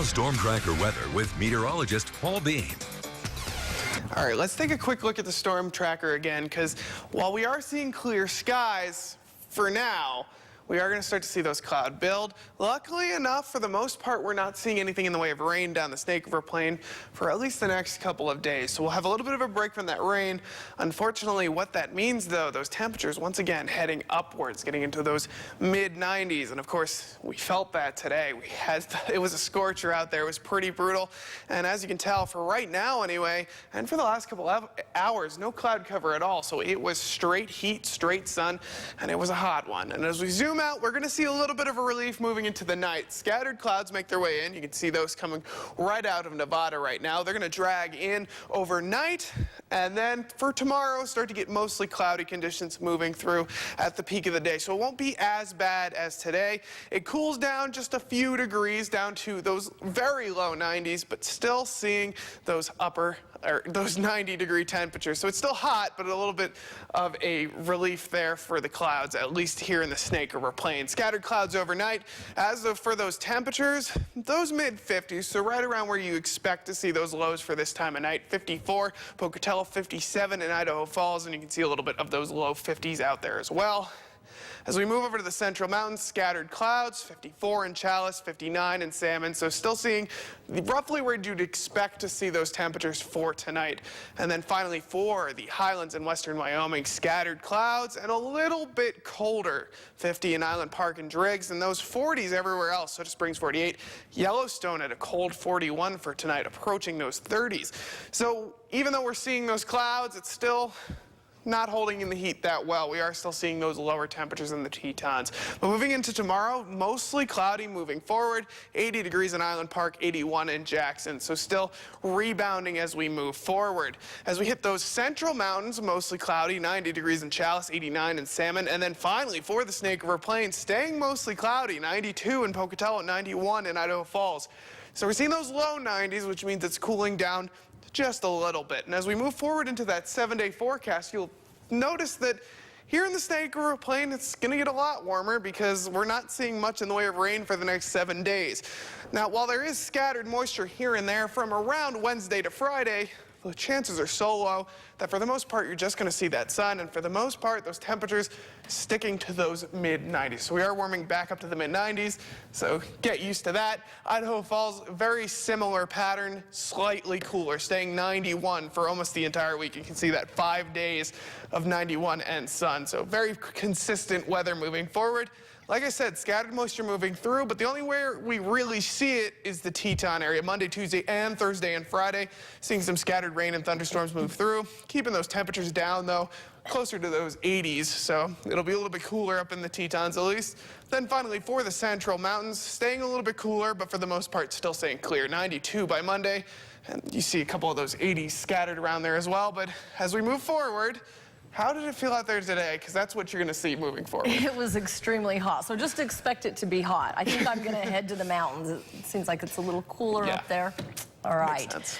Now Storm Tracker weather with meteorologist Paul Bean. All right, let's take a quick look at the storm tracker again, because while we are seeing clear skies for now, we are going to start to see those cloud build. Luckily enough, for the most part, we're not seeing anything in the way of rain down the Snake River Plain for at least the next couple of days. So we'll have a little bit of a break from that rain. Unfortunately, what that means, though, those temperatures once again heading upwards, getting into those mid-90s. And of course, we felt that today. It was a scorcher out there. It was pretty brutal. And as you can tell, for right now anyway, and for the last couple of hours, no cloud cover at all. So it was straight heat, straight sun, and it was a hot one. And as we zoom out, we're going to see a little bit of a relief moving into the night. Scattered clouds make their way in. You can see those coming right out of Nevada right now. They're going to drag in overnight, and then for tomorrow start to get mostly cloudy conditions moving through at the peak of the day. So it won't be as bad as today. It cools down just a few degrees down to those very low 90s, but still seeing those those 90-degree temperatures. So it's still hot, but a little bit of a relief there for the clouds, at least here in the Snake River Plain. Scattered clouds overnight. As for those temperatures, those mid-50s, so right around where you expect to see those lows for this time of night. 54, Pocatello, 57 in Idaho Falls, and you can see a little bit of those low 50s out there as well. As we move over to the Central Mountains, scattered clouds, 54 in Chalice, 59 in Salmon. So still seeing roughly where you'd expect to see those temperatures for tonight. And then finally for the Highlands in western Wyoming, scattered clouds and a little bit colder. 50 in Island Park and Driggs, and those 40s everywhere else. Soda Springs 48, Yellowstone at a cold 41 for tonight, approaching those 30s. So even though we're seeing those clouds, it's still not holding in the heat that well. We are still seeing those lower temperatures in the Tetons. But moving into tomorrow, mostly cloudy moving forward. 80 degrees in Island Park, 81 in Jackson. So still rebounding as we move forward. As we hit those Central Mountains, mostly cloudy, 90 degrees in Chalice, 89 in Salmon. And then finally for the Snake River Plain, staying mostly cloudy, 92 in Pocatello, 91 in Idaho Falls. So we're seeing those low 90s, which means it's cooling down just a little bit. And as we move forward into that 7-day forecast, you'll notice that here in the Snake River Plain, it's going to get a lot warmer because we're not seeing much in the way of rain for the next 7 days. Now, while there is scattered moisture here and there from around Wednesday to Friday, the chances are so low that for the most part, you're just going to see that sun. And for the most part, those temperatures sticking to those mid-90s. So we are warming back up to the mid-90s. So get used to that. Idaho Falls, very similar pattern, slightly cooler, staying 91 for almost the entire week. You can see that 5 days of 91 and sun. So very consistent weather moving forward. Like I said, scattered moisture moving through, but the only way we really see it is the Teton area. Monday, Tuesday, and Thursday and Friday, seeing some scattered rain and thunderstorms move through. Keeping those temperatures down, though, closer to those 80s, so it'll be a little bit cooler up in the Tetons at least. Then finally for the Central Mountains, staying a little bit cooler, but for the most part still staying clear. 92 by Monday, and you see a couple of those 80s scattered around there as well. But as we move forward, how did it feel out there today? Because that's what you're going to see moving forward. It was extremely hot, so just expect it to be hot. I think I'm going to head to the mountains. It seems like it's a little cooler up there. All right. Makes sense.